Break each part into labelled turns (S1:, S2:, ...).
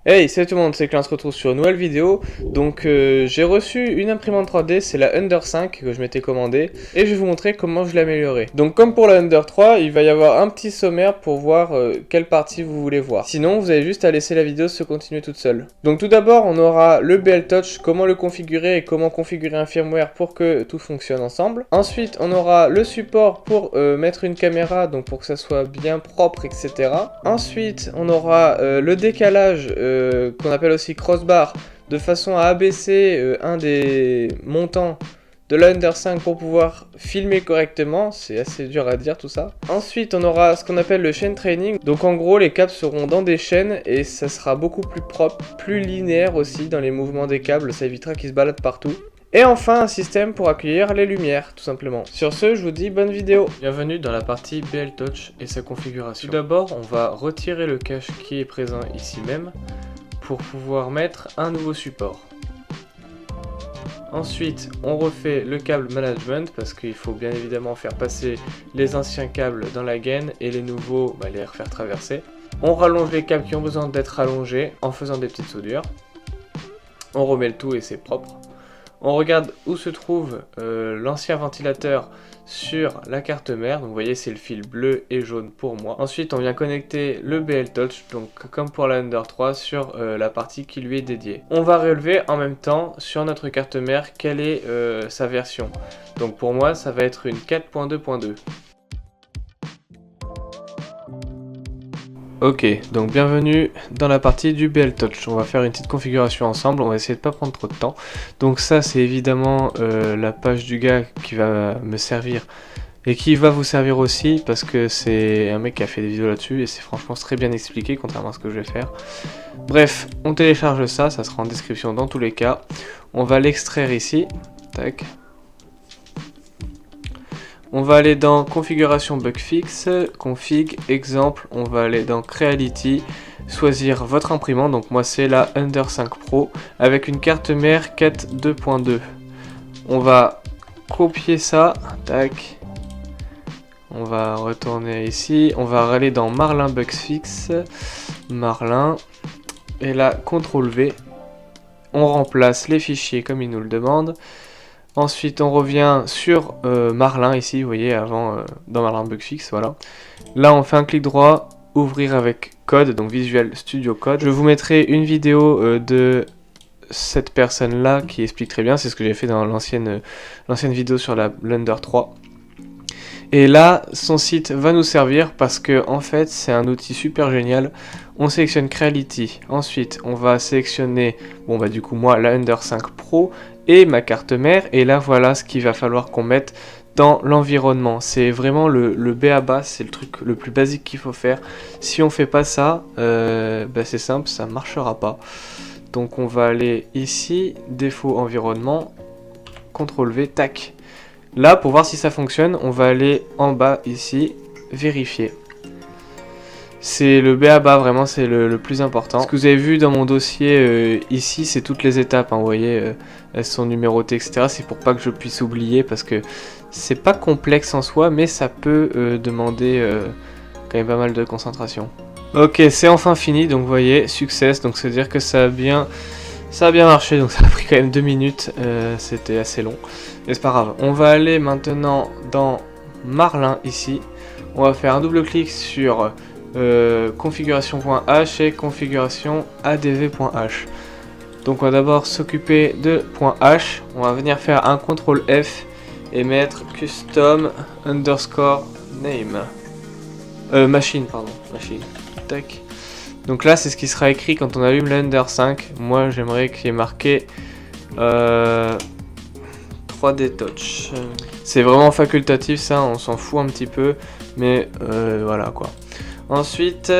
S1: Hey, salut tout le monde, c'est Claire, on se retrouve sur une nouvelle vidéo. Donc j'ai reçu une imprimante 3D, c'est la Under 5 que je m'étais commandée. Et je vais vous montrer comment je l'ai améliorée. Donc comme pour la Under 3, il va y avoir un petit sommaire pour voir quelle partie vous voulez voir. Sinon, vous avez juste à laisser la vidéo se continuer toute seule. Donc tout d'abord, on aura le BL Touch, comment le configurer et comment configurer un firmware pour que tout fonctionne ensemble. Ensuite, on aura le support pour mettre une caméra, donc pour que ça soit bien propre, etc. Ensuite, on aura le décalage qu'on appelle aussi crossbar, de façon à abaisser un des montants de la Under 5 pour pouvoir filmer correctement. C'est assez dur à dire tout ça. Ensuite, on aura ce qu'on appelle le chain training. Donc en gros, les câbles seront dans des chaînes et ça sera beaucoup plus propre, plus linéaire aussi dans les mouvements des câbles. Ça évitera qu'ils se baladent partout. Et enfin, un système pour accueillir les lumières, tout simplement. Sur ce, je vous dis bonne vidéo. Bienvenue dans la partie BL Touch et sa configuration. Tout d'abord, on va retirer le cache qui est présent ici même pour pouvoir mettre un nouveau support. Ensuite, on refait le câble management parce qu'il faut bien évidemment faire passer les anciens câbles dans la gaine et les nouveaux, les refaire traverser. On rallonge les câbles qui ont besoin d'être rallongés en faisant des petites soudures. On remet le tout et c'est propre. On regarde où se trouve l'ancien ventilateur sur la carte mère. Donc vous voyez, c'est le fil bleu et jaune pour moi. Ensuite, on vient connecter le BL Touch, donc comme pour la Under 3, sur la partie qui lui est dédiée. On va relever en même temps sur notre carte mère quelle est sa version. Donc pour moi, ça va être une 4.2.2. Ok, donc bienvenue dans la partie du BL Touch. On va faire une petite configuration ensemble, on va essayer de pas prendre trop de temps. Donc ça, c'est évidemment la page du gars qui va me servir et qui va vous servir aussi parce que c'est un mec qui a fait des vidéos là-dessus et c'est franchement très bien expliqué contrairement à ce que je vais faire. Bref, on télécharge ça, ça sera en description dans tous les cas. On va l'extraire ici, tac. On va aller dans configuration bug fix, config, exemple, on va aller dans Creality, choisir votre imprimante, donc moi c'est la Under 5 Pro avec une carte mère 4.2.2. On va copier ça, tac, on va retourner ici, on va aller dans Marlin bug fix, Marlin, et là CTRL V, on remplace les fichiers comme il nous le demande. Ensuite, on revient sur Marlin, ici, vous voyez, avant, dans Marlin Bugfix, voilà. Là, on fait un clic droit, ouvrir avec code, donc Visual Studio Code. Je vous mettrai une vidéo de cette personne-là qui explique très bien, c'est ce que j'ai fait dans l'ancienne vidéo sur la Blender 3. Et là, son site va nous servir parce que, en fait, c'est un outil super génial. On sélectionne Creality. Ensuite, on va sélectionner, du coup, moi, la Under 5 Pro et ma carte mère. Et là, voilà ce qu'il va falloir qu'on mette dans l'environnement. C'est vraiment le b.a-ba, c'est le truc le plus basique qu'il faut faire. Si on fait pas ça, c'est simple, ça marchera pas. Donc, on va aller ici, défaut environnement, CTRL V, tac. Là, pour voir si ça fonctionne, on va aller en bas ici, vérifier. C'est le b.a-ba, vraiment, c'est le plus important. Ce que vous avez vu dans mon dossier ici, c'est toutes les étapes, hein, vous voyez, elles sont numérotées, etc. C'est pour pas que je puisse oublier, parce que c'est pas complexe en soi, mais ça peut demander quand même pas mal de concentration. Ok, c'est enfin fini, donc vous voyez, success, donc c'est à dire que ça a bien marché, donc ça a pris quand même 2 minutes, c'était assez long, mais c'est pas grave. On va aller maintenant dans Marlin ici, on va faire un double clic sur configuration.h et configuration adv.h. Donc on va d'abord s'occuper de .h, on va venir faire un CTRL F et mettre custom underscore name. Machine, tac. Donc là, c'est ce qui sera écrit quand on allume l'Under 5. Moi, j'aimerais qu'il y ait marqué 3D Touch. C'est vraiment facultatif, ça, on s'en fout un petit peu. Mais voilà, quoi. Ensuite,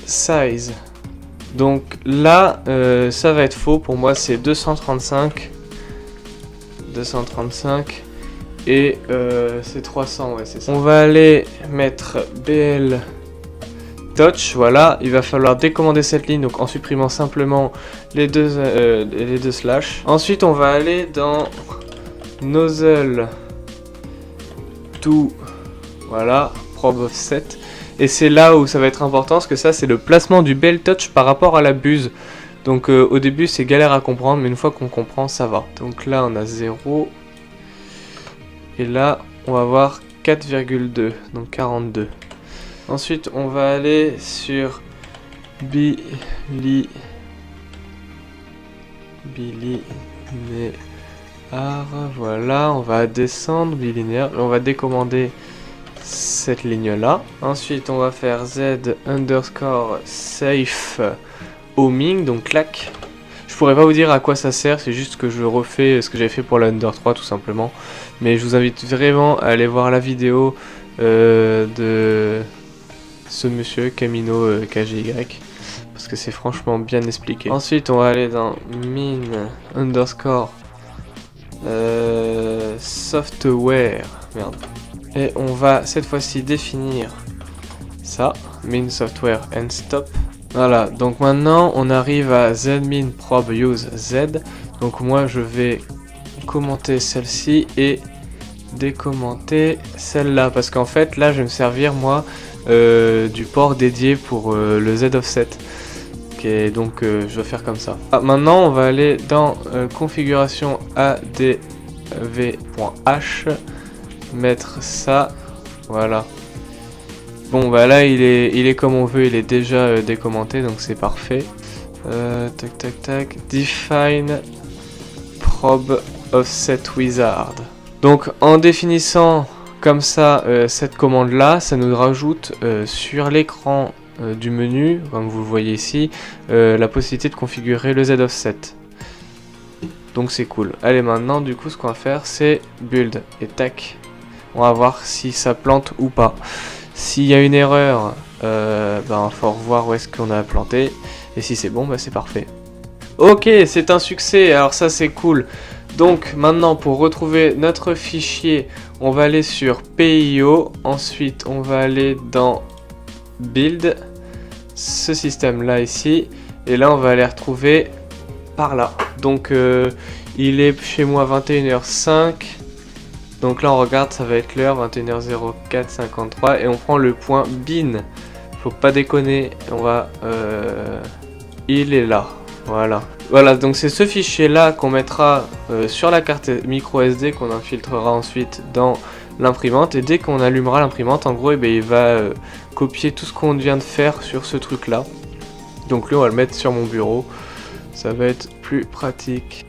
S1: Size. Donc là, ça va être faux. Pour moi, c'est 235. Et c'est 300, ouais, c'est ça. On va aller mettre BL Touch, voilà, il va falloir décommander cette ligne donc en supprimant simplement les deux slash. Ensuite on va aller dans Nozzle to, voilà, Probe Offset Et c'est là où ça va être important, parce que ça c'est le placement du bell touch par rapport à la buse. Donc au début c'est galère à comprendre, mais une fois qu'on comprend ça va. Donc là on a 0. Et là on va voir 4,2, donc 42. Ensuite on va aller sur bilinéar. Voilà, on va descendre bilinéaire. On va décommander cette ligne là. Ensuite on va faire z underscore safe homing, donc clac. Je pourrais pas vous dire à quoi ça sert, c'est juste que je refais ce que j'avais fait pour la Under 3 tout simplement. Mais je vous invite vraiment à aller voir la vidéo de ce monsieur Camino KGY, parce que c'est franchement bien expliqué. Ensuite on va aller dans min underscore software, merde. Et on va cette fois-ci définir ça, min software and stop. Voilà, donc maintenant on arrive à zmin probe use z. Donc moi je vais commenter celle-ci et décommenter celle-là, parce qu'en fait là je vais me servir moi du port dédié pour le z offset. Okay, donc je vais faire comme ça. Maintenant on va aller dans configuration adv.h, mettre ça, voilà. Bon bah là il est comme on veut, il est déjà décommenté, donc c'est parfait. Tac tac tac, define probe offset wizard. Donc en définissant comme ça cette commande là, ça nous rajoute sur l'écran du menu, comme vous le voyez ici, la possibilité de configurer le z offset. Donc c'est cool. Allez, maintenant du coup ce qu'on va faire c'est build et tac. On va voir si ça plante ou pas. S'il y a une erreur, faut voir où est-ce qu'on a planté. Et si c'est bon, c'est parfait. Ok, c'est un succès, alors ça c'est cool. Donc maintenant pour retrouver notre fichier, on va aller sur PIO. Ensuite on va aller dans Build, ce système là ici. Et là on va aller retrouver par là. Donc il est chez moi 21h05. Donc là on regarde, ça va être l'heure 21h04:53 et on prend le point bin. Faut pas déconner, on va il est là. Voilà, donc c'est ce fichier là qu'on mettra sur la carte micro SD, qu'on infiltrera ensuite dans l'imprimante, et dès qu'on allumera l'imprimante, en gros il va copier tout ce qu'on vient de faire sur ce truc là. Donc lui on va le mettre sur mon bureau, ça va être plus pratique.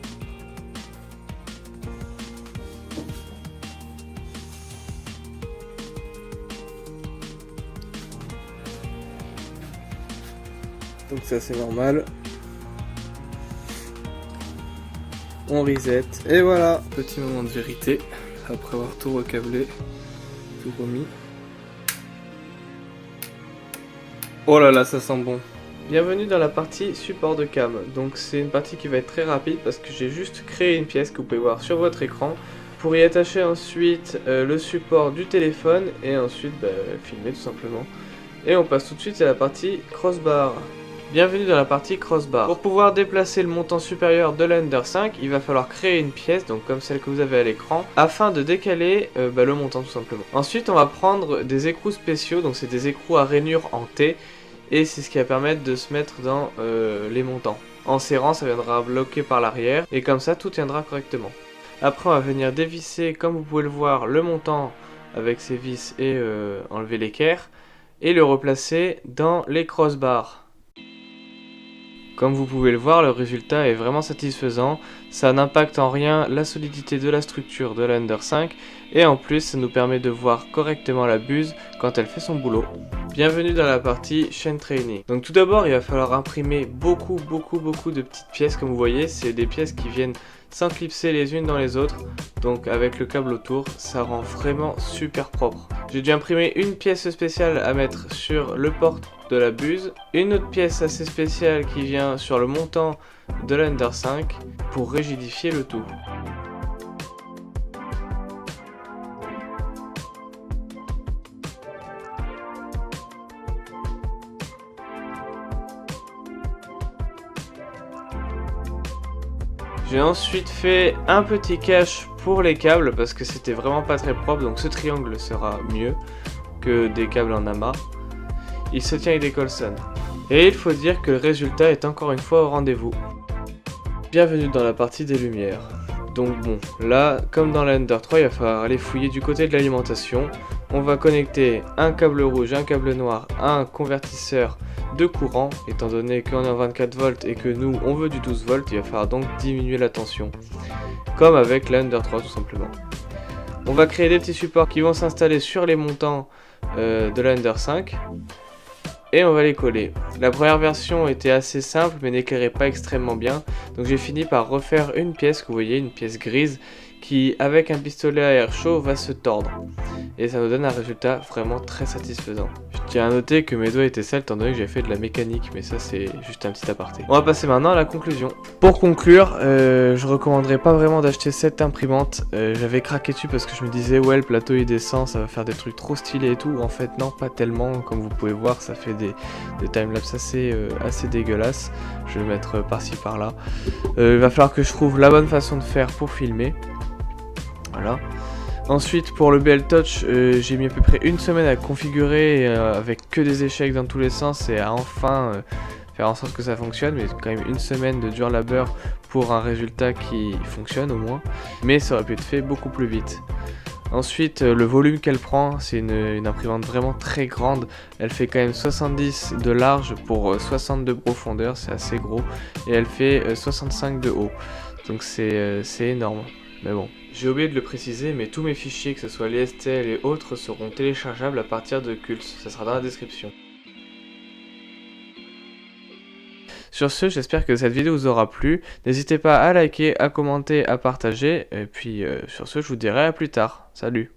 S1: Donc ça c'est normal. On reset. Et voilà, petit moment de vérité. Après avoir tout recablé, tout remis. Oh là là, ça sent bon. Bienvenue dans la partie support de cam. Donc c'est une partie qui va être très rapide parce que j'ai juste créé une pièce que vous pouvez voir sur votre écran. Pour y attacher ensuite le support du téléphone et ensuite filmer tout simplement. Et on passe tout de suite à la partie crossbar. Bienvenue dans la partie crossbar. Pour pouvoir déplacer le montant supérieur de l'Under 5, il va falloir créer une pièce, donc comme celle que vous avez à l'écran, afin de décaler le montant tout simplement. Ensuite on va prendre des écrous spéciaux, donc c'est des écrous à rainure en T, et c'est ce qui va permettre de se mettre dans les montants. En serrant, ça viendra bloquer par l'arrière, et comme ça tout tiendra correctement. Après on va venir dévisser, comme vous pouvez le voir, le montant avec ces vis et enlever l'équerre, et le replacer dans les crossbars. Comme vous pouvez le voir, le résultat est vraiment satisfaisant, ça n'impacte en rien la solidité de la structure de l'Under 5 et en plus ça nous permet de voir correctement la buse quand elle fait son boulot. Bienvenue dans la partie chain training. Donc tout d'abord il va falloir imprimer beaucoup de petites pièces comme vous voyez, c'est des pièces qui viennent s'enclipser les unes dans les autres, donc avec le câble autour, ça rend vraiment super propre. J'ai dû imprimer une pièce spéciale à mettre sur le port de la buse, une autre pièce assez spéciale qui vient sur le montant de l'Under 5 pour rigidifier le tout. J'ai ensuite fait un petit cache pour les câbles parce que c'était vraiment pas très propre, donc ce triangle sera mieux que des câbles en amas. il se tient avec des Colson. Et il faut dire que le résultat est encore une fois au rendez-vous. Bienvenue dans la partie des lumières. Donc bon, là, comme dans la Ender 3, il va falloir aller fouiller du côté de l'alimentation. On va connecter un câble rouge, un câble noir à un convertisseur de courant. Étant donné qu'on est en 24 volts et que nous, on veut du 12 volts, il va falloir donc diminuer la tension. Comme avec la Ender 3 tout simplement. On va créer des petits supports qui vont s'installer sur les montants de la Ender 5. Et on va les coller. La première version était assez simple mais n'éclairait pas extrêmement bien. Donc j'ai fini par refaire une pièce que vous voyez, une pièce grise qui avec un pistolet à air chaud va se tordre. Et ça nous donne un résultat vraiment très satisfaisant. Je tiens à noter que mes doigts étaient sales étant donné que j'ai fait de la mécanique, mais ça c'est juste un petit aparté. On va passer maintenant à la conclusion. Pour conclure, je recommanderais pas vraiment d'acheter cette imprimante. J'avais craqué dessus parce que je me disais ouais le plateau il descend, ça va faire des trucs trop stylés et tout. En fait non, pas tellement, comme vous pouvez voir ça fait des timelapses assez dégueulasses. Je vais mettre par-ci par-là. Il va falloir que je trouve la bonne façon de faire pour filmer. Voilà. Ensuite pour le BL Touch, j'ai mis à peu près une semaine à configurer avec que des échecs dans tous les sens et à enfin faire en sorte que ça fonctionne, mais quand même une semaine de dur labeur pour un résultat qui fonctionne au moins, mais ça aurait pu être fait beaucoup plus vite. Ensuite le volume qu'elle prend, c'est une imprimante vraiment très grande, elle fait quand même 70 de large pour 60 de profondeur, c'est assez gros, et elle fait 65 de haut, donc c'est énorme, mais bon. J'ai oublié de le préciser, mais tous mes fichiers, que ce soit les STL et autres, seront téléchargeables à partir de Cults, ça sera dans la description. Sur ce, j'espère que cette vidéo vous aura plu, n'hésitez pas à liker, à commenter, à partager, et puis sur ce, je vous dirai à plus tard, salut.